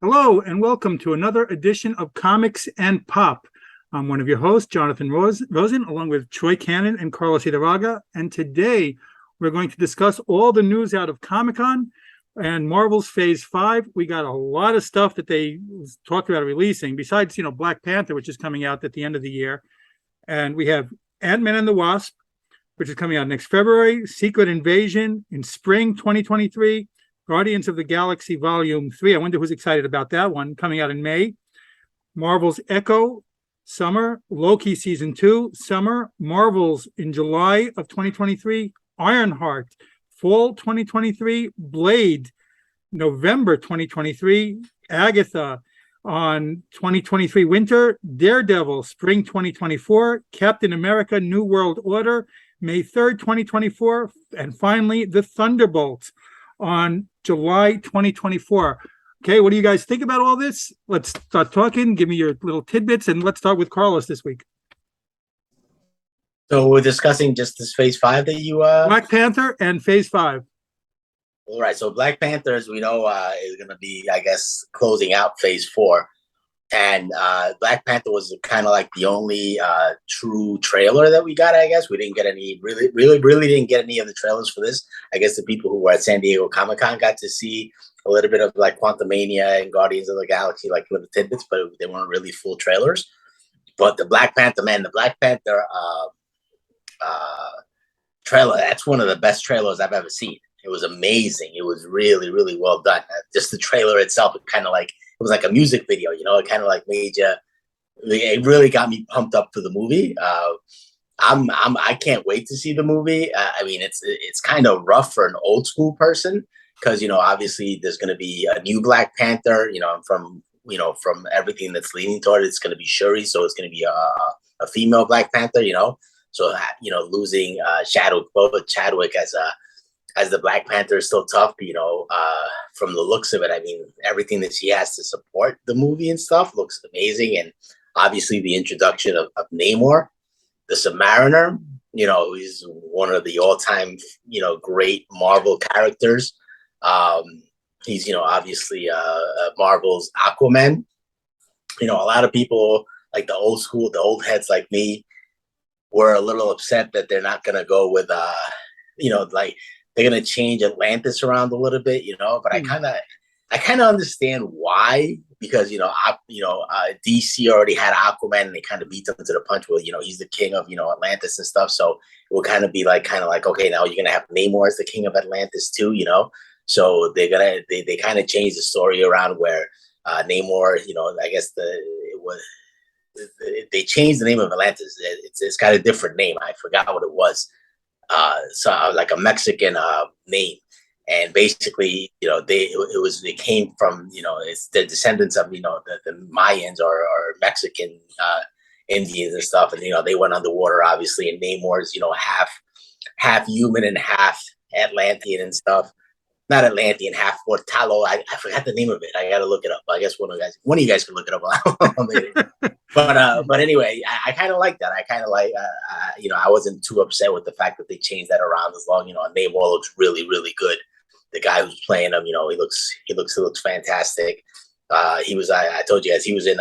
Hello, and welcome to another edition of Comics and Pop. I'm one of your hosts, Jonathan Rosen, along with Troy Cannon and Carlos Idarraga. And today we're going to discuss all the news out of Comic-Con and Marvel's Phase 5. We got a lot of stuff that they talked about releasing, besides, Black Panther, which is coming out at the end of the year. And we have Ant-Man and the Wasp, which is coming out next February, Secret Invasion in spring 2023, Guardians of the Galaxy Volume 3. I wonder who's excited about that one, coming out in May. Marvel's Echo, summer. Loki Season 2, summer. Marvel's in July of 2023. Ironheart, fall 2023. Blade, November 2023. Agatha on 2023 winter. Daredevil, spring 2024. Captain America, New World Order, May 3rd, 2024. And finally, The Thunderbolts on July 2024. Okay, what do you guys think about all this? Let's start talking. Give me your little tidbits, and let's start with Carlos this week. So we're discussing just this Phase 5 that you Black Panther and Phase 5. All right, so Black Panther, as we know, is going to be, I guess, closing out Phase 4. And Black Panther was kind of like the only true trailer that we got, I guess. We didn't get any, really didn't get any of the trailers for this. I guess the people who were at San Diego Comic-Con got to see a little bit of like Quantumania and Guardians of the Galaxy, like little tidbits, but they weren't really full trailers. But the Black Panther trailer, that's one of the best trailers I've ever seen. It was amazing. It was really, really well done. Just the trailer itself, it was like a music video, it kind of like made you, it really got me pumped up for the movie. I can't wait to see the movie. I mean, it's kind of rough for an old school person because, obviously there's going to be a new Black Panther, from everything that's leaning toward it, it's going to be Shuri. So it's going to be a female Black Panther, so, losing Chadwick as the Black Panther is still tough, from the looks of it. I mean, everything that she has to support the movie and stuff looks amazing. And obviously the introduction of Namor, the Submariner, he's one of the all-time, great Marvel characters. He's, obviously Marvel's Aquaman. A lot of people, like the old heads like me, were a little upset that they're not going to go with, they're going to change Atlantis around a little bit, but I kind of understand why, because, DC already had Aquaman and they kind of beat him to the punch where, he's the king of, Atlantis and stuff. So it will kind of like, okay, now you're going to have Namor as the king of Atlantis too, so they kind of changed the story around where Namor, I guess they changed the name of Atlantis. It's got a different name. I forgot what it was. So like a Mexican name, and basically, they came from, it's the descendants of, the Mayans or Mexican Indians and stuff, and they went underwater obviously, and Namor's half human and half Atlantean and stuff. Not Atlantean, half Portalo. I forgot the name of it. I got to look it up. I guess one of you guys can look it up. But anyway, I kind of like that. I kind of like, I wasn't too upset with the fact that they changed that around as long. Namor looks really, really good. The guy who's playing him, he looks fantastic. I told you guys, he was in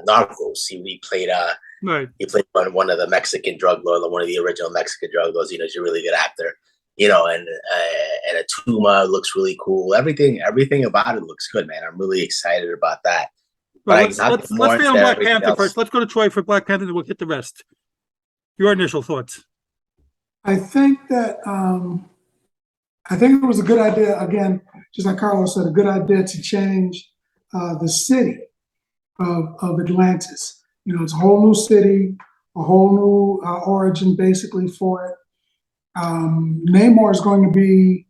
Narcos. He played Right. He played one of the Mexican drug lords, one of the original Mexican drug lords. He's a really good actor. And Atuma looks really cool. Everything about it looks good, man. I'm really excited about that. Well, let's stay on Black Panther first. Let's go to Troy for Black Panther, and we'll hit the rest. Your initial thoughts? I think that it was a good idea. Again, just like Carlos said, a good idea to change the city of Atlantis. It's a whole new city, a whole new origin basically for it. Namor is going to be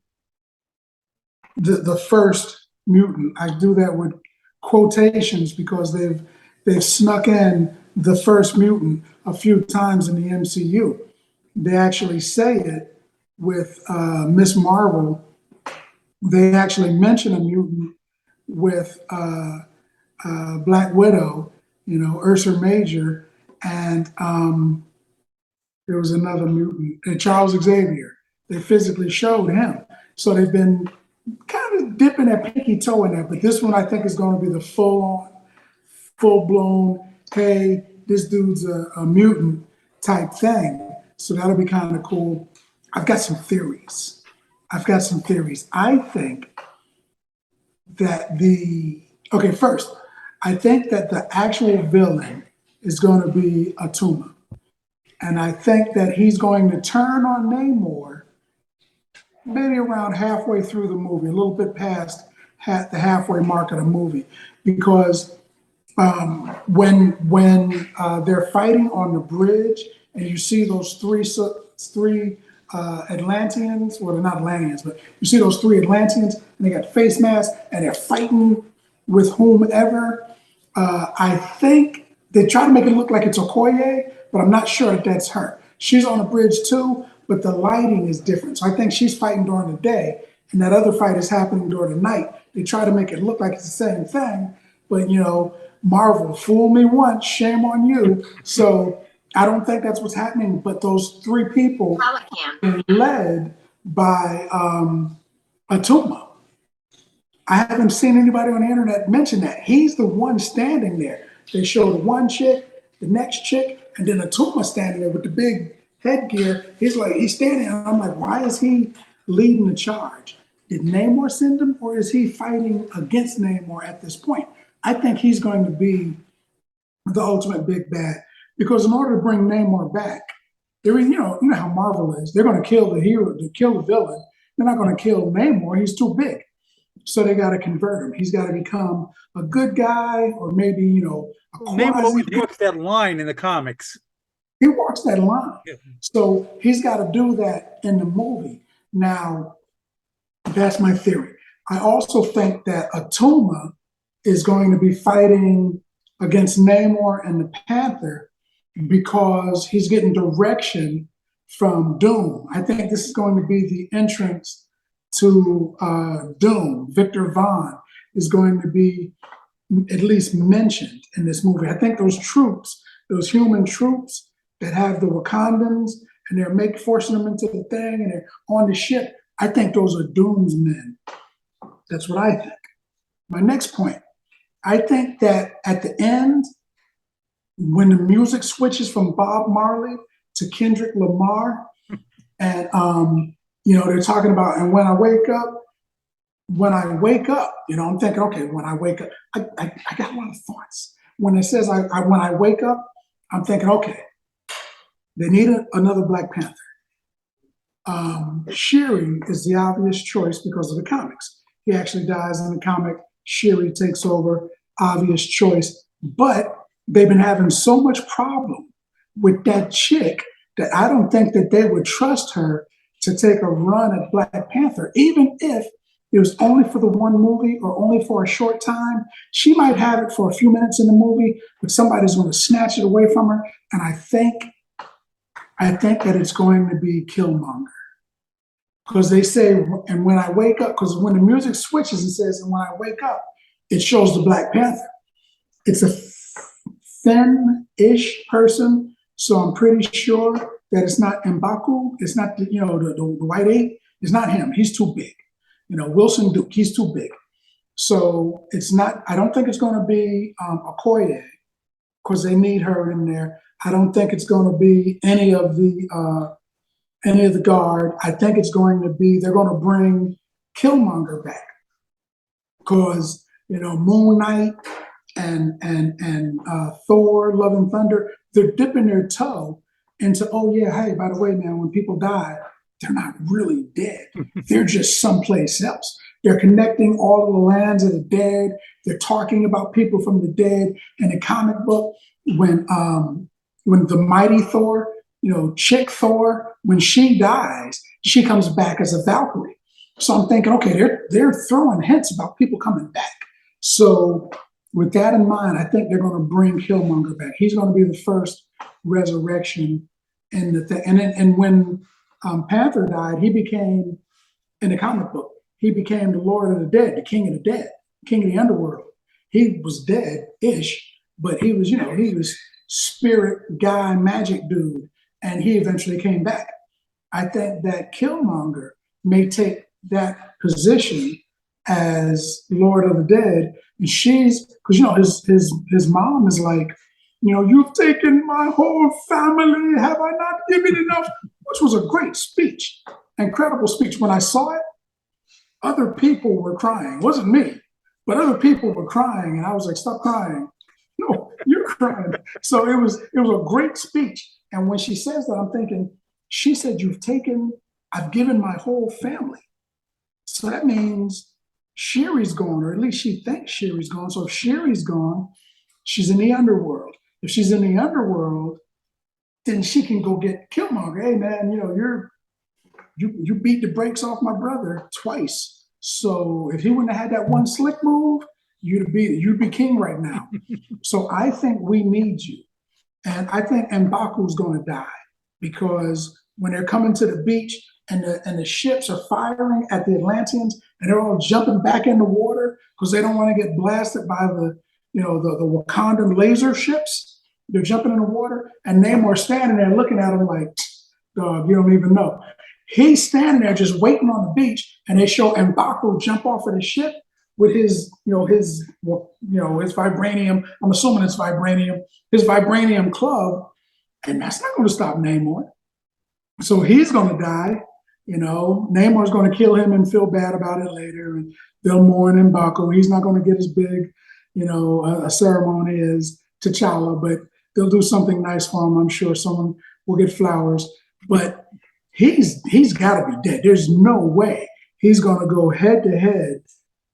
the first mutant. I do that with quotations because they've snuck in the first mutant a few times in the MCU. They actually say it with Miss Marvel. They actually mention a mutant with Black Widow, Ursa Major, and there was another mutant, Charles Xavier. They physically showed him. So they've been kind was dipping a pinky toe in that, but this one I think is going to be the full blown, hey, this dude's a mutant type thing. So that'll be kind of cool. I've got some theories. I think that first, I think that the actual villain is going to be Atuma. And I think that he's going to turn on Namor maybe around halfway through the movie, a little bit past the halfway mark of the movie, because when they're fighting on the bridge and you see those three Atlanteans, well, they're not Atlanteans, but you see those three Atlanteans and they got face masks and they're fighting with whomever. I think they try to make it look like it's Okoye, but I'm not sure that that's her. She's on the bridge too, but the lighting is different. So I think she's fighting during the day and that other fight is happening during the night. They try to make it look like it's the same thing, but Marvel, fool me once, shame on you. So I don't think that's what's happening, but those three people are led by Atuma. I haven't seen anybody on the internet mention that. He's the one standing there. They showed one chick, the next chick, and then Atuma standing there with the big headgear. He's standing there, and I'm like, why is he leading the charge? Did Namor send him, or is he fighting against Namor at this point? I think he's going to be the ultimate big bad, because in order to bring Namor back, you know how Marvel is. They're going to kill the hero, to kill the villain. They're not going to kill Namor. He's too big. So they got to convert him. He's got to become a good guy, or maybe, a Namor always walks that line in the comics. He walks that line. Yeah. So he's got to do that in the movie. Now, that's my theory. I also think that Atuma is going to be fighting against Namor and the Panther because he's getting direction from Doom. I think this is going to be the entrance to Doom. Victor Von is going to be at least mentioned in this movie. I think those troops, those human troops that have the Wakandans, and they're forcing them into the thing, and they're on the ship, I think those are Doom's men. That's what I think. My next point, I think that at the end, when the music switches from Bob Marley to Kendrick Lamar, and they're talking about, and when I wake up, I'm thinking, okay, when I wake up, I got a lot of thoughts. When it says when I wake up, I'm thinking, okay, they need another Black Panther. Shuri is the obvious choice because of the comics. He actually dies in the comic. Shuri takes over, obvious choice. But they've been having so much problem with that chick that I don't think that they would trust her to take a run at Black Panther, even if it was only for the one movie or only for a short time. She might have it for a few minutes in the movie, but somebody's going to snatch it away from her. And I think that it's going to be Killmonger. Because they say, and when I wake up, because when the music switches, it says, and when I wake up, it shows the Black Panther. It's a thin-ish person, so I'm pretty sure that it's not M'Baku. It's not the white ape. It's not him. He's too big. Wilson Duke. He's too big. So it's not. I don't think it's going to be Okoye, because they need her in there. I don't think it's going to be any of the guard. I think it's going to be, they're going to bring Killmonger back, because Moon Knight and Thor, Love and Thunder, they're dipping their toe into, oh yeah, hey, by the way, man, when people die, they're not really dead. They're just someplace else. They're connecting all of the lands of the dead. They're talking about people from the dead. In the comic book, when the mighty Thor, chick Thor, when she dies, she comes back as a Valkyrie. So I'm thinking, okay, they're throwing hints about people coming back. So with that in mind, I think they're going to bring Killmonger back. He's going to be the first resurrection in the thing. And when Panther died, he became, in the comic book, he became the Lord of the Dead, the King of the Dead, King of the Underworld. He was dead-ish, but he was spirit guy, magic dude, and he eventually came back. I think that Killmonger may take that position as Lord of the Dead, and she's because his mom is like, you've taken my whole family. Have I not given enough? Which was a great speech, incredible speech. When I saw it, other people were crying. It wasn't me, but other people were crying, and I was like, "Stop crying! No, you're crying." So it was a great speech. And when she says that, I'm thinking, she said, I've given my whole family. So that means Sherry's gone, or at least she thinks Sherry's gone. So if Sherry's gone, she's in the underworld. If she's in the underworld, then she can go get Killmonger. Hey man, you beat the brakes off my brother twice. So if he wouldn't have had that one slick move, you'd be king right now. So I think we need you. And I think M'Baku's going to die, because when they're coming to the beach and the ships are firing at the Atlanteans and they're all jumping back in the water because they don't want to get blasted by the Wakandan laser ships. They're jumping in the water, and Namor's standing there looking at them like, dog, you don't even know. He's standing there just waiting on the beach, and they show M'Baku jump off of the ship with his vibranium. I'm assuming it's vibranium. His vibranium club, and that's not going to stop Namor. So he's going to die. Namor's going to kill him and feel bad about it later, and they'll mourn M'Baku. He's not going to get as big, a ceremony as T'Challa, but they'll do something nice for him. I'm sure someone will get flowers, but he's got to be dead. There's no way he's going to go head to head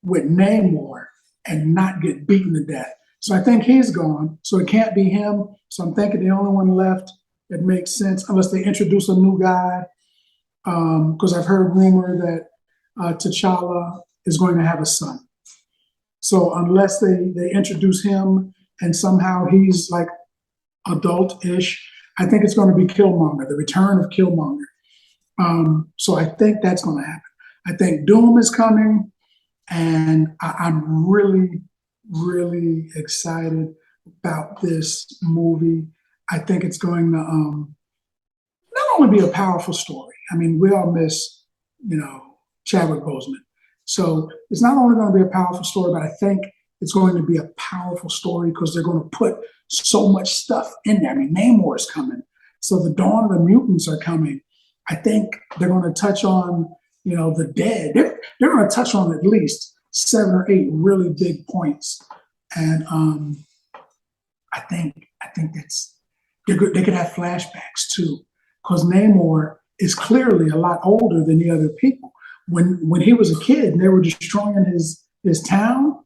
with Namor and not get beaten to death. So I think he's gone. So it can't be him. So I'm thinking the only one left that makes sense, unless they introduce a new guy, because I've heard rumor that T'Challa is going to have a son. So unless they introduce him and somehow he's like adult-ish, I think it's going to be Killmonger, the return of Killmonger. So I think that's going to happen. I think Doom is coming, and I'm really, really excited about this movie. I think it's going to not only be a powerful story. I mean, we all miss, Chadwick Boseman. So it's not only going to be a powerful story, but I think it's going to be a powerful story because they're going to put so much stuff in there. I mean, Namor is coming. So the Dawn of the Mutants are coming. I think they're going to touch on, the dead. They're going to touch on at least 7 or 8 really big points. And I think that's they could have flashbacks too, because Namor is clearly a lot older than the other people. When he was a kid and they were destroying his town,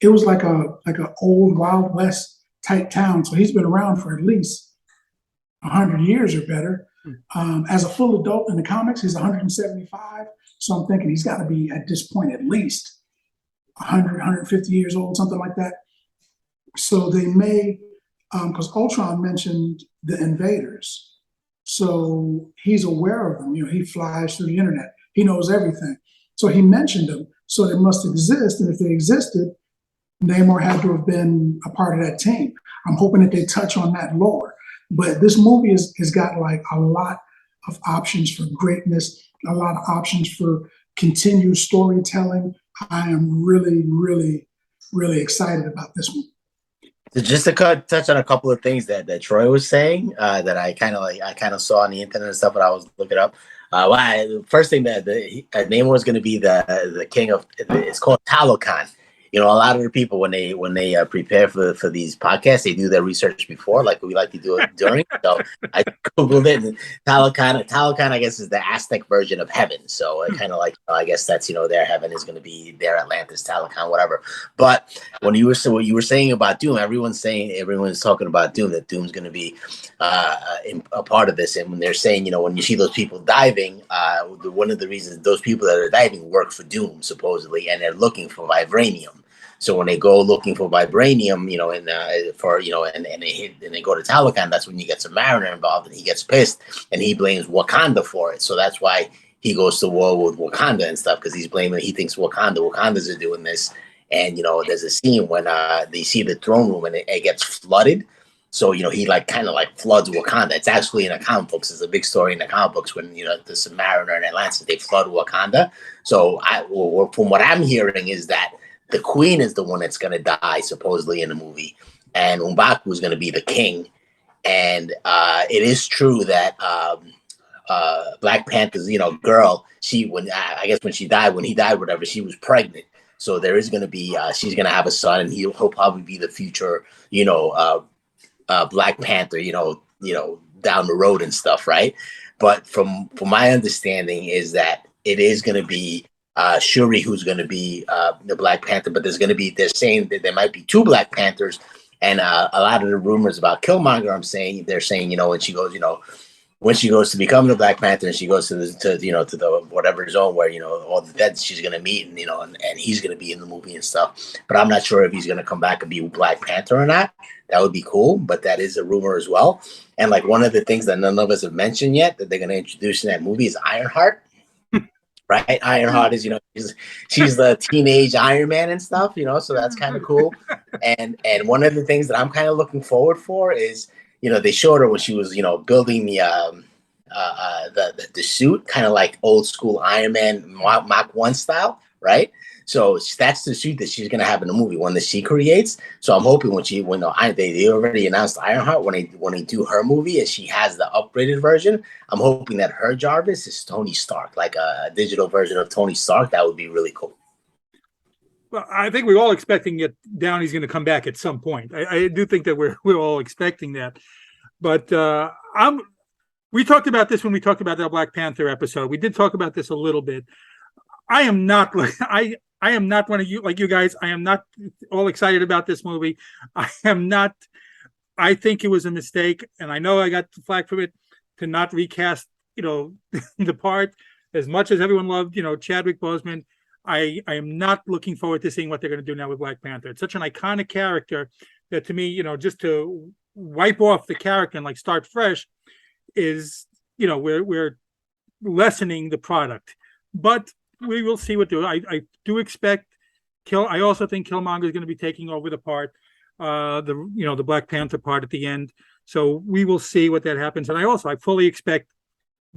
it was like a old Wild West type town. So he's been around for at least 100 years or better. As a full adult in the comics, he's 175. So I'm thinking he's got to be at this point at least 100, 150 years old, something like that. So they may, because Ultron mentioned the invaders. So he's aware of them. He flies through the internet. He knows everything. So he mentioned them. So they must exist. And if they existed, Namor had to have been a part of that team. I'm hoping that they touch on that lore. But this movie has got like a lot of options for greatness, a lot of options for continued storytelling. I am really, really, really excited about this one. So just to touch on a couple of things that Troy was saying that I kind of saw on the internet and stuff, but I was looking up. First thing that Namor is going to be the king of, it's called Talokan. A lot of the people when they prepare for these podcasts, they do their research before, like we like to do it during. So I googled it, and Talokan, I guess, is the Aztec version of heaven. So it kind of like, I guess that's their heaven is going to be their Atlantis, Talokan, whatever. But what you were saying about Doom, everyone's talking about Doom, that Doom's going to be a part of this. And when they're saying, when you see those people diving, one of the reasons those people that are diving work for Doom supposedly, and they're looking for vibranium. So when they go looking for vibranium, and they go to Talokan, that's when you get some Mariner involved, and he gets pissed and he blames Wakanda for it. So that's why he goes to war with Wakanda and stuff, because he thinks Wakandas are doing this. And there's a scene when they see the throne room and it gets flooded. So, he like kind of like floods Wakanda. It's actually in the comic books. It's a big story in the comic books when, the Submariner and Atlantis, they flood Wakanda. So from what I'm hearing is that the queen is the one that's going to die supposedly in the movie. And M'Baku is going to be the king. And it is true that Black Panther's, girl, I guess when he died, whatever, she was pregnant. So there is going to be, she's going to have a son, and he'll probably be the future, Black Panther, down the road and stuff, right? But from my understanding is that it is going to be Shuri who's going to be the Black Panther, but they're saying that there might be two Black Panthers, and a lot of the rumors about Killmonger, they're saying, when she goes to become the Black Panther and she goes to the whatever zone where, all the dead she's going to meet, and, and he's going to be in the movie and stuff. But I'm not sure if he's going to come back and be Black Panther or not. That would be cool, but that is a rumor as well. And like one of the things that none of us have mentioned yet that they're going to introduce in that movie is Ironheart. Right? Ironheart is, she's the teenage Iron Man and stuff, so that's kind of cool. And one of the things that I'm kind of looking forward for is, they showed her when she was, building the suit, kind of like old school Iron Man Mach 1 style, right? So that's the suit that she's gonna have in the movie, one that she creates. So I'm hoping they already announced Ironheart when they do her movie and she has the upgraded version. I'm hoping that her Jarvis is Tony Stark, like a digital version of Tony Stark. That would be really cool. Well, I think we're all expecting that Downey's going to come back at some point. I do think that we're all expecting that. But we talked about this when we talked about that Black Panther episode. We did talk about this a little bit. I am not I am not one of you, like you guys. I am not all excited about this movie. I am not. I think it was a mistake, and I know I got flack for it to not recast, the part as much as everyone loved, Chadwick Boseman. I am not looking forward to seeing what they're going to do now with Black Panther. It's such an iconic character that to me, just to wipe off the character and like start fresh is, we're lessening the product. But we will see what do. I do expect I also think Killmonger is going to be taking over the part, the Black Panther part at the end. So we will see what that happens. And I fully expect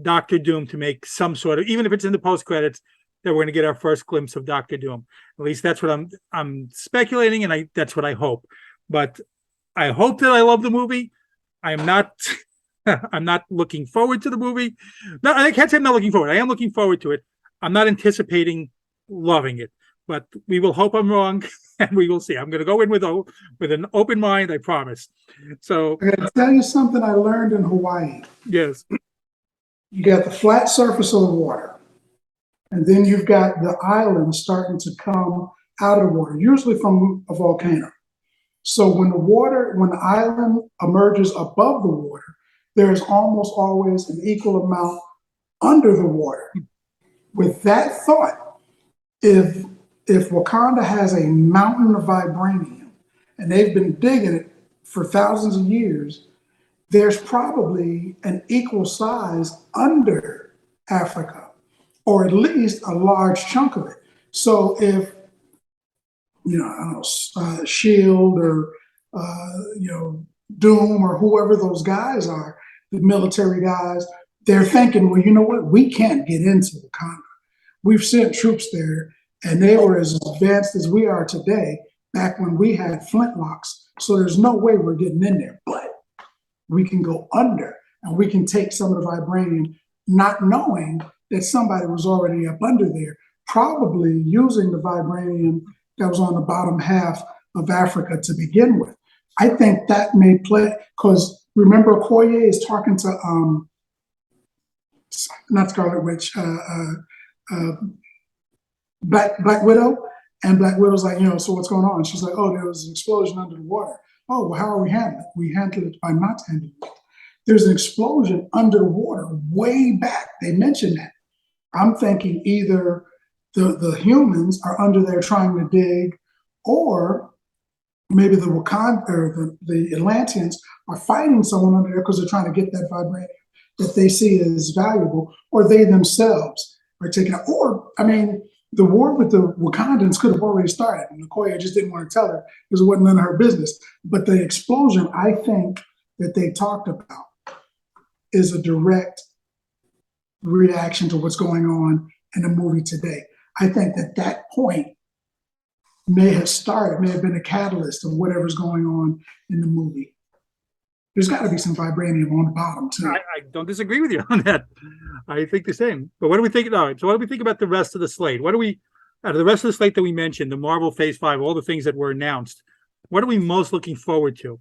Doctor Doom to make some sort of, even if it's in the post credits, that we're going to get our first glimpse of Doctor Doom. At least that's what I'm speculating, and that's what I hope. But I hope that I love the movie. I'm not I'm not looking forward to the movie. No, I can't say I'm not looking forward. I am looking forward to it. I'm not anticipating loving it, but we will hope I'm wrong, and we will see. I'm going to go in with an open mind, I promise. So I'm going to tell you something I learned in Hawaii. Yes. You got the flat surface of the water, and then you've got the island starting to come out of the water, usually from a volcano. So when the island emerges above the water, there's almost always an equal amount under the water. With that thought, if Wakanda has a mountain of vibranium, and they've been digging it for thousands of years, there's probably an equal size under Africa, or at least a large chunk of it. So if, Shield or, Doom or whoever those guys are, the military guys, they're thinking, well, you know what? We can't get into Wakanda. We've sent troops there, and they were as advanced as we are today back when we had flintlocks. So there's no way we're getting in there, but we can go under and we can take some of the vibranium, not knowing that somebody was already up under there, probably using the vibranium that was on the bottom half of Africa to begin with. I think that may play, because remember Okoye is talking to, not Scarlet Witch, Black Widow, and Black Widow's like, so what's going on? She's like, oh, there was an explosion under the water. Oh, well, how are we handling it? We handle it by not handling it. There's an explosion under the water way back. They mentioned that. I'm thinking either the humans are under there trying to dig, or maybe the Wakanda or the Atlanteans are fighting someone under there because they're trying to get that vibranium that they see as valuable, or they themselves are taking it. Or, the war with the Wakandans could have already started. And Okoye just didn't want to tell her because it wasn't none of her business. But the explosion, I think, that they talked about is a direct reaction to what's going on in the movie today. I think that point may have been a catalyst of whatever's going on in the movie. There's got to be some vibranium on the bottom too. I don't disagree with you on that. I think the same. But what do we think? All right. So what do we think about the rest of the slate? What do we, out of the rest of the slate that we mentioned, the Marvel Phase 5, all the things that were announced, what are we most looking forward to?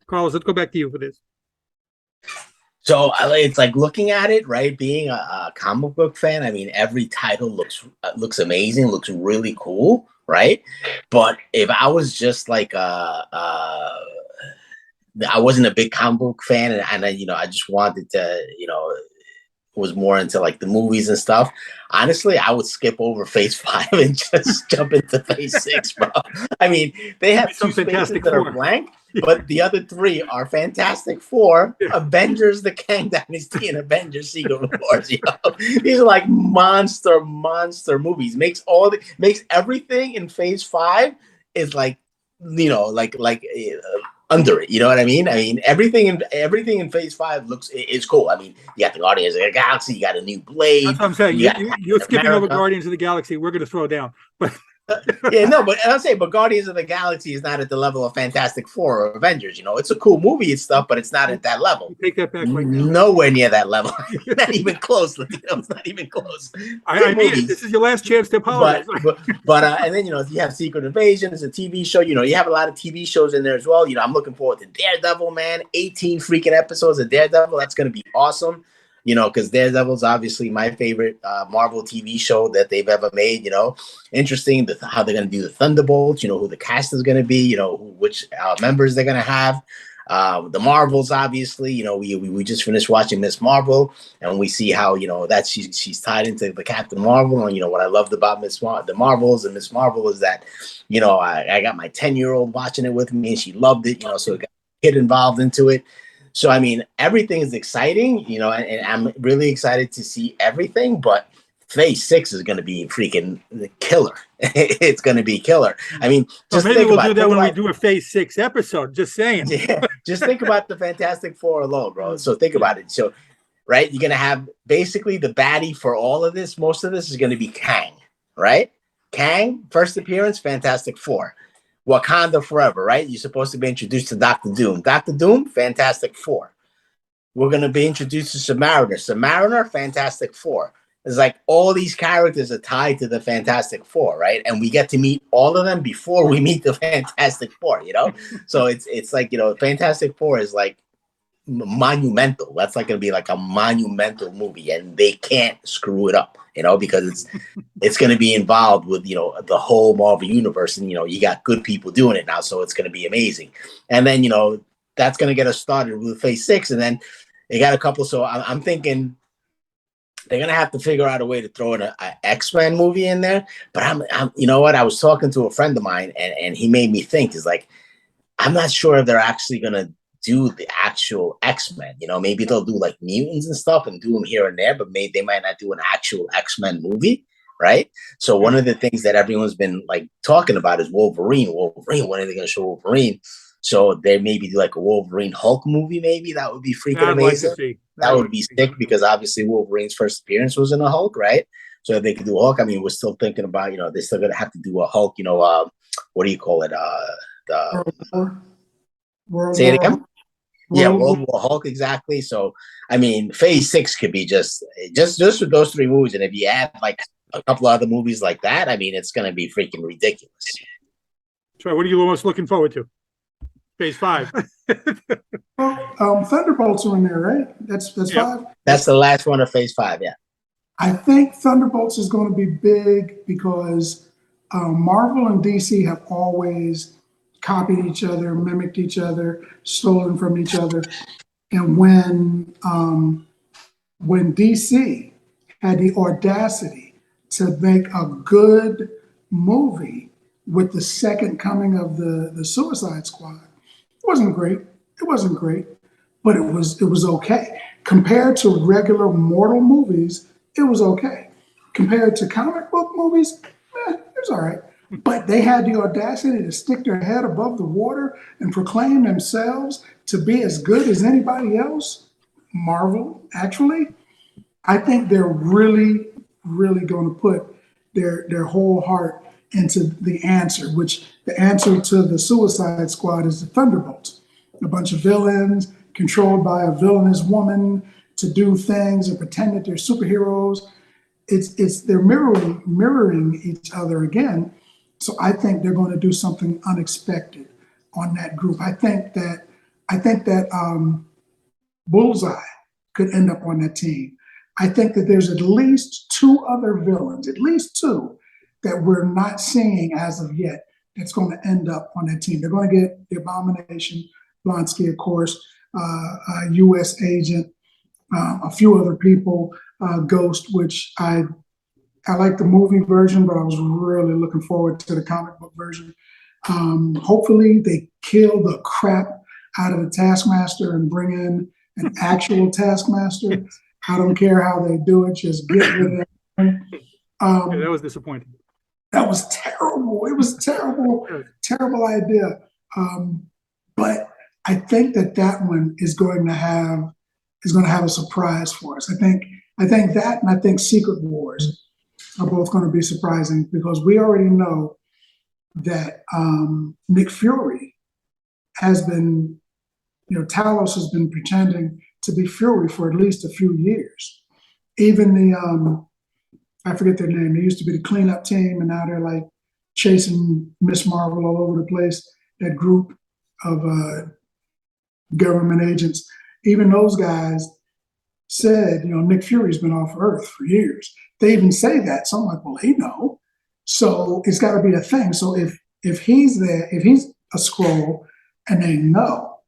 Carlos, let's go back to you for this. So it's like looking at it, right? Being a comic book fan, I mean, every title looks amazing, looks really cool, right? But if I was just like I wasn't a big comic book fan, and I just wanted to, was more into like the movies and stuff. Honestly, I would skip over Phase 5 and just jump into Phase 6, bro. I mean, they have two spaces that are blank, but the other three are Fantastic Four, Avengers: The Kang Dynasty, and Avengers: Secret Wars. These are like monster movies. Makes everything in Phase 5 is like, under it, you know what I mean? I mean, everything in Phase 5 is cool. I mean, you got the Guardians of the Galaxy, you got a new Blade. That's what I'm saying. You're skipping over Guardians of the Galaxy. We're going to throw down, but yeah, no, but I'll say, but Guardians of the Galaxy is not at the level of Fantastic Four or Avengers. It's a cool movie and stuff, but it's not at that level. Take that back right now. Nowhere near that level. Not even close. It's not even close. I mean, this is your last chance to apologize. But and then you have Secret Invasion. It's a TV show. You have a lot of TV shows in there as well. I'm looking forward to Daredevil, man. 18 freaking episodes of Daredevil. That's gonna be awesome. Because Daredevil's obviously my favorite Marvel TV show that they've ever made. Interesting how they're going to do the Thunderbolts. Who the cast is going to be. Which members they're going to have. The Marvels, obviously. We just finished watching Miss Marvel, and we see how that she's tied into the Captain Marvel. And what I loved about the Marvels and Miss Marvel is that I got my 10-year-old watching it with me, and she loved it. So it got a kid involved into it. So, I mean, everything is exciting, and I'm really excited to see everything, but Phase 6 is going to be freaking killer. It's going to be killer. I mean, just maybe we'll do that when we do a Phase 6 episode, just saying. Yeah, just think about the Fantastic Four alone, bro. So think about it. So, right, you're going to have basically the baddie for all of this. Most of this is going to be Kang, right? Kang, first appearance, Fantastic Four. Wakanda Forever, right? You're supposed to be introduced to Dr. Doom. Dr. Doom, Fantastic Four. We're going to be introduced to Submariner, Fantastic Four. It's like all these characters are tied to the Fantastic Four, right? And we get to meet all of them before we meet the Fantastic Four, So it's like, Fantastic Four is like monumental. That's like going to be like a monumental movie, and they can't screw it up, because it's going to be involved with the whole Marvel universe, and you got good people doing it now, so it's going to be amazing. And then that's going to get us started with Phase 6, and then they got a couple. So I'm thinking they're going to have to figure out a way to throw in an X-Men movie in there. But I'm you know what? I was talking to a friend of mine, and he made me think, is like, I'm not sure if they're actually going to do the actual X-Men. Maybe they'll do like mutants and stuff and do them here and there, but maybe they might not do an actual X-Men movie, right? So one of the things that everyone's been like talking about is Wolverine. When are they going to show Wolverine? So they maybe do like a Wolverine Hulk movie. Maybe that would be freaking amazing. That would be sick, because obviously Wolverine's first appearance was in a Hulk, right? So if they could do Hulk, I mean, we're still thinking about they're still going to have to do a Hulk. What do you call it? Say it again. World War Hulk, exactly. So, I mean, Phase 6 could be just with those three movies, and if you add like a couple of other movies like that, I mean, it's going to be freaking ridiculous. So, what are you most looking forward to? Phase 5. Thunderbolts are in there, right? That's 5. That's the last one of Phase 5. Yeah. I think Thunderbolts is going to be big because Marvel and DC have always copied each other, mimicked each other, stolen from each other. And when DC had the audacity to make a good movie with the second coming of the Suicide Squad, it wasn't great. But it was okay. Compared to regular mortal movies, it was okay. compared to comic book movies, it was all right. But they had the audacity to stick their head above the water and proclaim themselves to be as good as anybody else. Marvel, actually, I think they're really, really going to put their whole heart into the answer, which the answer to the Suicide Squad is the Thunderbolts, a bunch of villains controlled by a villainous woman to do things and pretend that they're superheroes. It's they're mirroring each other again. So I think they're going to do something unexpected on that group. I think that Bullseye could end up on that team. I think that there's at least two other villains, at least two, that we're not seeing as of yet that's going to end up on that team. They're going to get the Abomination, Blonsky, of course, a U.S. agent, a few other people, Ghost, which I like the movie version, but I was really looking forward to the comic book version. Hopefully they kill the crap out of the Taskmaster and bring in an actual Taskmaster. I don't care how they do it, just get rid of it. That was disappointing. That was terrible. It was terrible, terrible idea. But I think that one is going to have a surprise for us. I think that, and I think Secret Wars are both going to be surprising because we already know that Nick Fury has been, Talos has been pretending to be Fury for at least a few years. Even the I forget their name. They used to be the cleanup team, and now they're like chasing Miss Marvel all over the place. That group of government agents, even those guys said, Nick Fury's been off Earth for years. They even say that. So I'm like, well, they know. So it's got to be a thing. So if he's there, if he's a Skrull, and they know,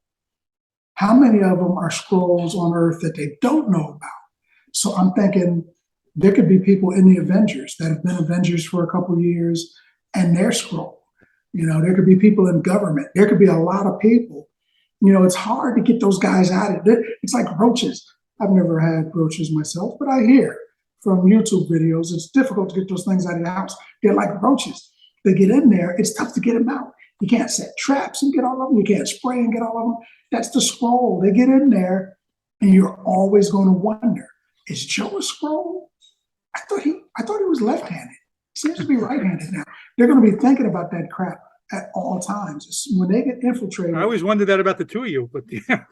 how many of them are Skrulls on Earth that they don't know about? So I'm thinking there could be people in the Avengers that have been Avengers for a couple of years, and they're Skrull. There could be people in government. There could be a lot of people. It's hard to get those guys out of it. It's like roaches. I've never had roaches myself, but I hear from YouTube videos, it's difficult to get those things out of your house. They're like roaches. They get in there. It's tough to get them out. You can't set traps and get all of them. You can't spray and get all of them. That's the Skrull. They get in there, and you're always going to wonder, is Joe a Skrull? I thought he was left-handed. Seems to be right-handed now. They're going to be thinking about that crap at all times. When they get infiltrated. I always wondered that about the two of you, but yeah.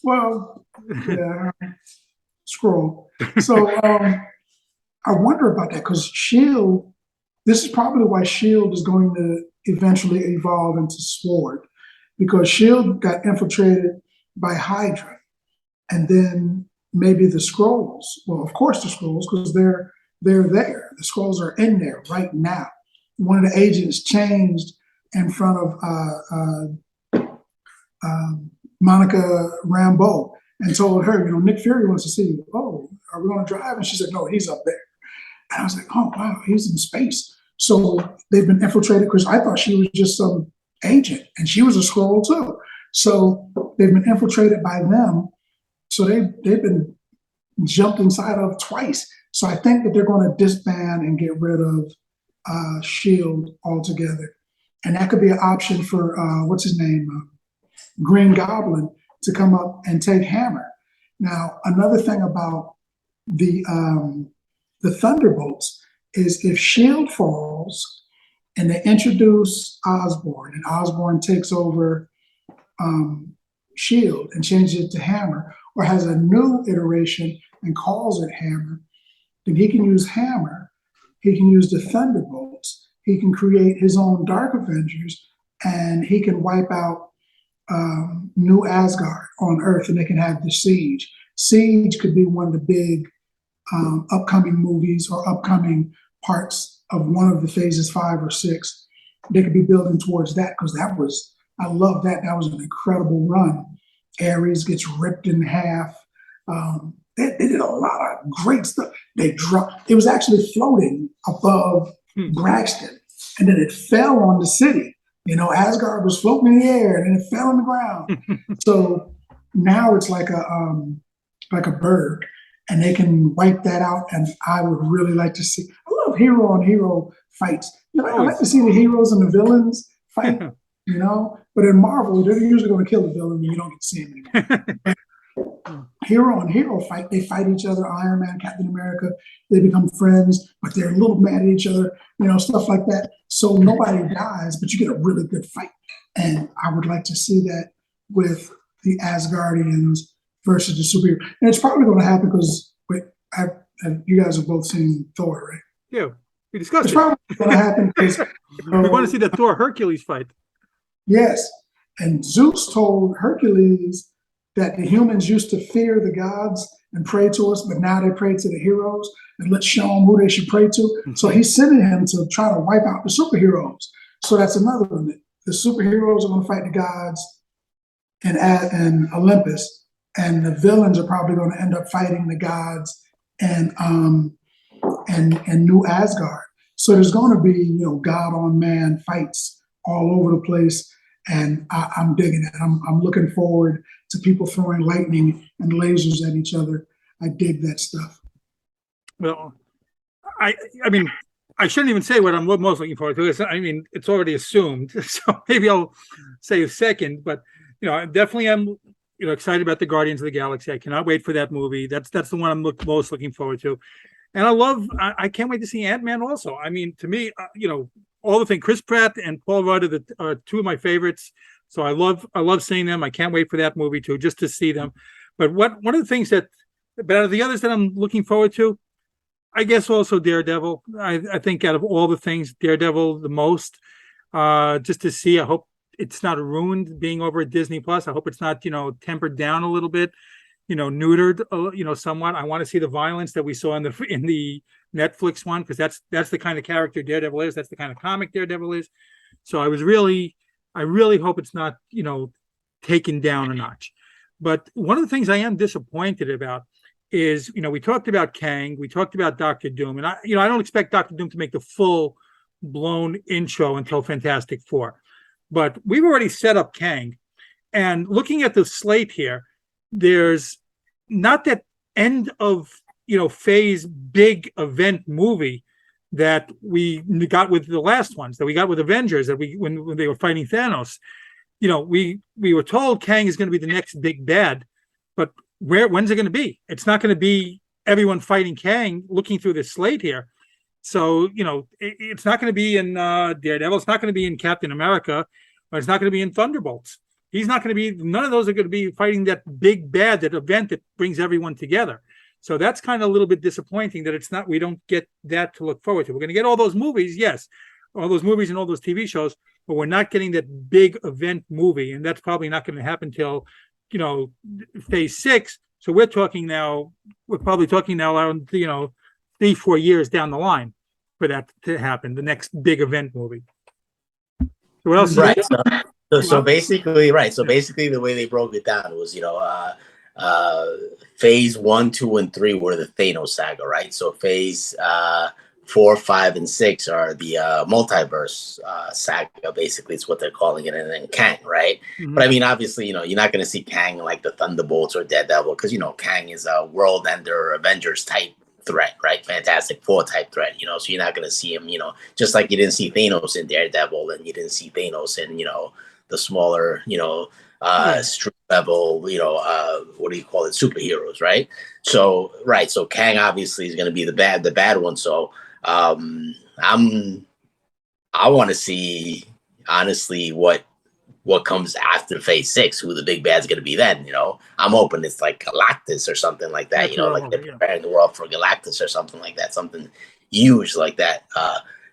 Well, yeah, Skrull. So I wonder about that because S.H.I.E.L.D., this is probably why S.H.I.E.L.D. is going to eventually evolve into SWORD, because S.H.I.E.L.D. got infiltrated by Hydra, and then maybe the Skrulls. Well, of course the Skrulls, because they're there. The Skrulls are in there right now. One of the agents changed in front of Monica Rambeau and told her, Nick Fury wants to see you. Oh, are we going to drive? And she said, no, he's up there. And I was like, oh, wow, he's in space. So they've been infiltrated because I thought she was just some agent, and she was a Skrull too. So they've been infiltrated by them. So they've been jumped inside of twice. So I think that they're going to disband and get rid of S.H.I.E.L.D. altogether. And that could be an option for, what's his name? Green Goblin to come up and take Hammer. Now, another thing about the Thunderbolts is if S.H.I.E.L.D. falls and they introduce Osborn, and Osborn takes over S.H.I.E.L.D. and changes it to Hammer, or has a new iteration and calls it Hammer, then he can use Hammer, he can use the Thunderbolts, he can create his own Dark Avengers, and he can wipe out New Asgard on Earth, and they can have the Siege. Siege could be one of the big upcoming movies or upcoming parts of one of the phases 5 or 6. They could be building towards that, because I love that. That was an incredible run. Ares gets ripped in half. They did a lot of great stuff. It was actually floating above Braxton, and then it fell on the city. Asgard was floating in the air, and then it fell on the ground. So now it's like a bird. and they can wipe that out. And I would really like to see. I love hero on hero fights. I like to see the heroes and the villains fight. But in Marvel, they're usually going to kill the villain, and you don't get to see him anymore. Hero on hero fight, they fight each other. Iron Man, Captain America, they become friends, but they're a little mad at each other, stuff like that. So nobody dies, but you get a really good fight. And I would like to see that with the Asgardians versus the superhero. And it's probably going to happen because you guys have both seen Thor, right? Yeah, we discussed it's probably going to happen because we want to see the Thor Hercules fight. Yes, and Zeus told Hercules that the humans used to fear the gods and pray to us, but now they pray to the heroes, and let's show them who they should pray to. So he's sending him to try to wipe out the superheroes. So that's another one. The superheroes are going to fight the gods in Olympus, and the villains are probably going to end up fighting the gods and New Asgard. So there's going to be God on man fights all over the place, and I'm digging it. I'm looking forward to people throwing lightning and lasers at each other. I dig that stuff. Well, I mean, I shouldn't even say what I'm most looking forward to. I mean, it's already assumed, so maybe I'll say a second. But I definitely am excited about the Guardians of the Galaxy. I cannot wait for that movie. That's the one I'm most looking forward to. And I can't wait to see Ant-Man also. I mean, to me, all the things, Chris Pratt and Paul Rudd are two of my favorites. So I love seeing them. I can't wait for that movie too, just to see them. But one of the things but out of the others that I'm looking forward to, I guess also Daredevil. I think out of all the things, Daredevil the most, just to see. I hope it's not ruined being over at Disney Plus. I hope it's not, tempered down a little bit, neutered, somewhat. I want to see the violence that we saw in the Netflix one, because that's the kind of character Daredevil is. That's the kind of comic Daredevil is. So I really hope it's not, taken down a notch. But one of the things I am disappointed about is, we talked about Kang, we talked about Doctor Doom, and I don't expect Doctor Doom to make the full blown intro until Fantastic Four. But we've already set up Kang. And looking at the slate here, there's not that end of, phase big event movie that we got with the last ones, that we got with Avengers, that when they were fighting Thanos. We were told Kang is going to be the next big bad, but when's it going to be? It's not going to be everyone fighting Kang looking through this slate here. So, it's not going to be in Daredevil. It's not going to be in Captain America, or it's not going to be in Thunderbolts. None of those are going to be fighting that big bad, that event that brings everyone together. So that's kind of a little bit disappointing that we don't get that to look forward to. We're going to get all those movies, yes, all those movies and all those TV shows, but we're not getting that big event movie. And that's probably not going to happen till, phase 6. So we're probably talking now around, 3-4 years down the line for that to happen, the next big event movie. So what else? Right. So basically, the way they broke it down was, phase 1, 2, and 3 were the Thanos saga, right? So phase 4, 5, and 6 are the multiverse saga. Basically, it's what they're calling it, and then Kang, right? Mm-hmm. But I mean, obviously, you're not going to see Kang like the Thunderbolts or Daredevil, because Kang is a world ender Avengers type threat, right? Fantastic Four type threat, so you're not going to see him, just like you didn't see Thanos in Daredevil, and you didn't see Thanos in, the smaller, street level, what do you call it, superheroes, right? So Kang obviously is going to be the bad one. So I want to see, honestly, what comes after phase 6, who the big bad's going to be then. I'm hoping it's like Galactus or something like that. Like they're preparing the world for Galactus or something like that, something huge like that.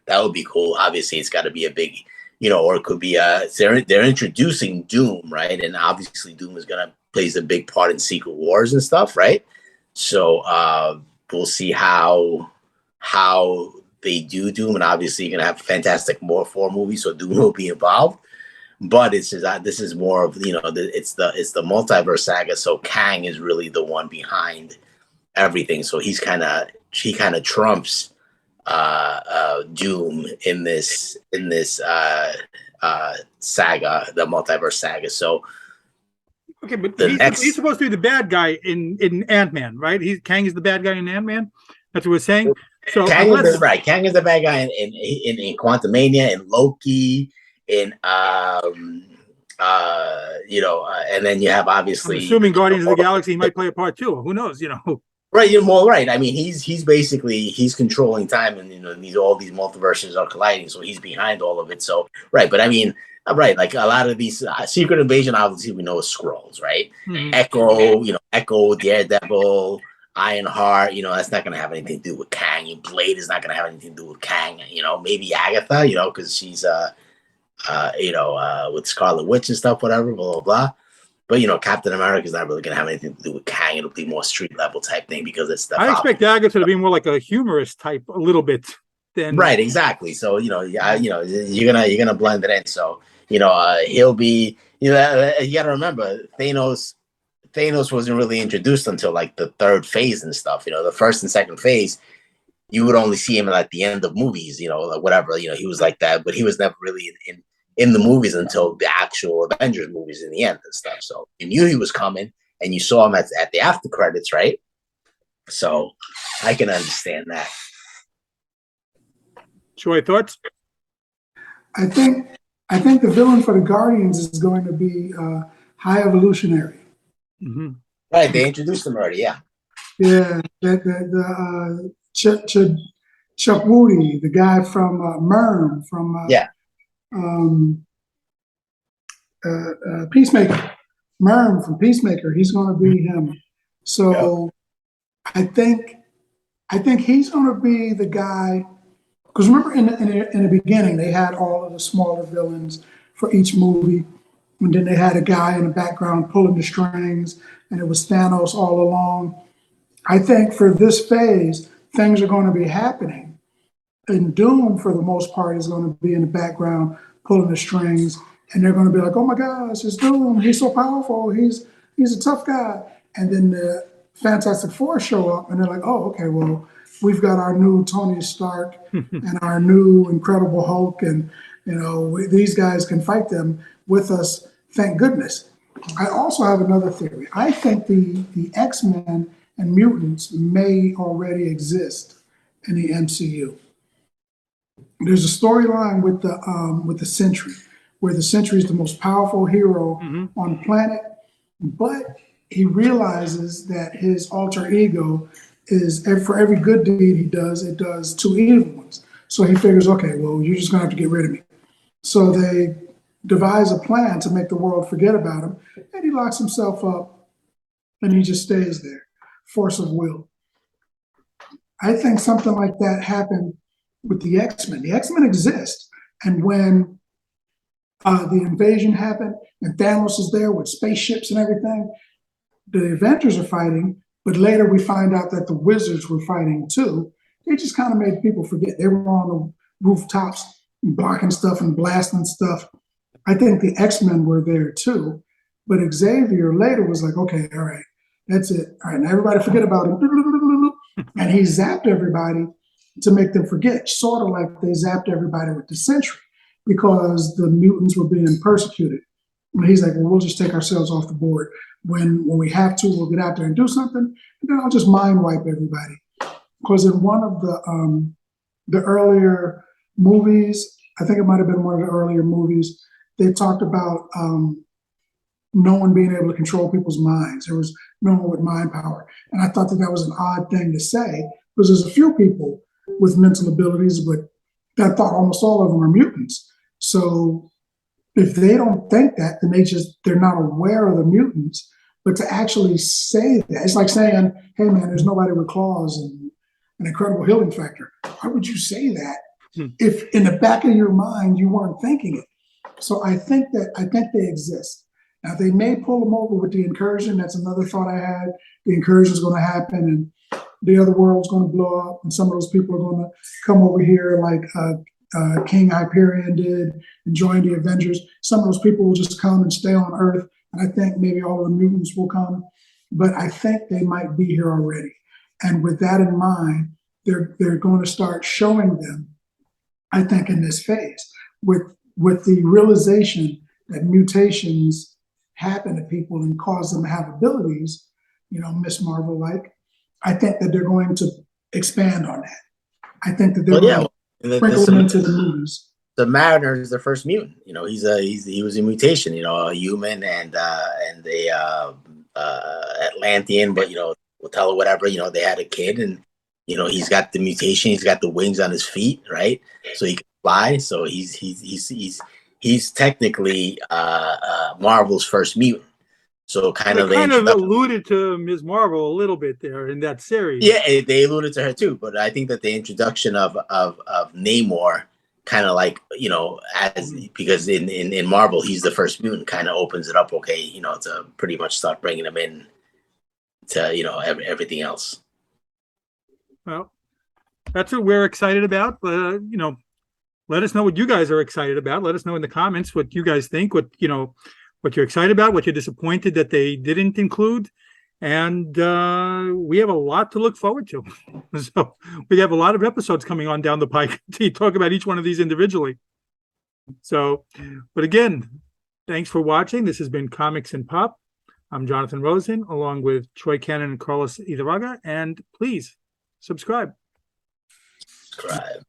That would be cool. Obviously, it's got to be a big, or it could be they're introducing Doom, right? And obviously, Doom is gonna plays a big part in Secret Wars and stuff, right? So we'll see how they do Doom, and obviously, you're gonna have Fantastic Four movie, so Doom will be involved. But this is more of it's the multiverse saga. So Kang is really the one behind everything. So he kind of trumps Doom in this saga, the multiverse saga. So Okay, but The he's next, supposed to be the bad guy in Ant-Man, right? Kang is the bad guy in Ant-Man. That's what we're saying. So Kang is unless right. Kang is the bad guy in Quantumania, in Loki, in and then you have I'm obviously assuming Guardians of the Galaxy might play a part too. Who knows? right. You're more right. I mean, he's basically he's controlling time, and all these multiverses are colliding, so he's behind all of it. So right, but I mean, right, like a lot of these Secret Invasion, obviously we know is Skrulls, right? Mhm. Echo, Daredevil, Ironheart, that's not going to have anything to do with Kang. And Blade is not going to have anything to do with Kang. Maybe Agatha, because she's with Scarlet Witch and stuff, whatever, blah blah blah. But Captain America is not really going to have anything to do with Kang. It'll be more street level type thing because it's the I expect Agatha to be more like a humorous type, a little bit. Than right, exactly. So you're gonna blend it in. So he'll be. You got to remember Thanos wasn't really introduced until like the third phase and stuff. The first and second phase, you would only see him at the end of movies. Like whatever. He was like that, but he was never really in the movies until the actual Avengers movies in the end and stuff. So you knew he was coming, and you saw him at the after credits, right? So I can understand that. Troy, thoughts? I think the villain for the Guardians is going to be High Evolutionary. Mm-hmm. Right, they introduced him already. Yeah. Yeah, Chuck Woody, the guy from Merm from Peacemaker. Merm from Peacemaker. He's going to be him. So I think he's going to be the guy. Because remember, in the beginning, they had all of the smaller villains for each movie, and then they had a guy in the background pulling the strings, and it was Thanos all along. I think for this phase, things are going to be happening. And Doom, for the most part, is going to be in the background pulling the strings, and they're going to be like, "Oh my gosh, it's Doom! He's so powerful. He's a tough guy." And then the Fantastic Four show up, and they're like, "Oh, okay, well, we've got our new Tony Stark and our new Incredible Hulk, and these guys can fight them with us. Thank goodness." I also have another theory. I think the X-Men and mutants may already exist in the MCU. There's a storyline with the Sentry, where the Sentry is the most powerful hero on the planet, but he realizes that his alter ego is, for every good deed he does, it does two evil ones. So he figures, okay, well, you're just gonna have to get rid of me. So they devise a plan to make the world forget about him, and he locks himself up, and he just stays there, force of will. I think something like that happened with the X-Men. The X-Men exist, and when the invasion happened and Thanos is there with spaceships and everything, the Avengers are fighting, but later we find out that the Wizards were fighting too. They just kind of made people forget. They were on the rooftops blocking stuff and blasting stuff. I think the X-Men were there too, but Xavier later was like, okay, all right, that's it. All right, now everybody forget about him. And he zapped everybody to make them forget, sort of like they zapped everybody with the Sentry because the mutants were being persecuted. And he's like, well, we'll just take ourselves off the board. When we have to, we'll get out there and do something, and then I'll just mind wipe everybody. Because in one of the earlier movies, I think it might have been one of the earlier movies, they talked about no one being able to control people's minds. There was no one with mind power. And I thought that was an odd thing to say, because there's a few people with mental abilities, but I thought almost all of them are mutants. So if they don't think that, then they're not aware of the mutants. But to actually say that, it's like saying, hey man, there's nobody with claws and an incredible healing factor. Why would you say that if in the back of your mind you weren't thinking it? So I think they exist. Now they may pull them over with the incursion. That's another thought I had. The incursion is going to happen, and the other world's going to blow up, and some of those people are going to come over here like King Hyperion did and join the Avengers. Some of those people will just come and stay on Earth, and I think maybe all of the mutants will come. But I think they might be here already. And with that in mind, they're going to start showing them, I think, in this phase with the realization that mutations happen to people and cause them to have abilities, Miss Marvel like, I think that they're going to expand on that. I think that they're going to sprinkle them into the movies. The Mariner is the first mutant. He was a mutation. A human and a Atlantean, but we'll tell her whatever. They had a kid, and he's got the mutation. He's got the wings on his feet, right? So he can fly. So he's technically Marvel's first mutant. So kind of alluded to Ms. Marvel a little bit there in that series. Yeah, they alluded to her too, but I think that the introduction of Namor kind of like, because in Marvel he's the first mutant, kind of opens it up, to pretty much start bringing him in to everything else. Well, that's what we're excited about. Let us know what you guys are excited about. Let us know in the comments what you guys think, what you're excited about, what you're disappointed that they didn't include. And we have a lot to look forward to. So we have a lot of episodes coming on down the pike to talk about each one of these individually. So, but again, thanks for watching. This has been Comics and Pop. I'm Jonathan Rosen, along with Troy Cannon and Carlos Idarraga. And please subscribe. Subscribe.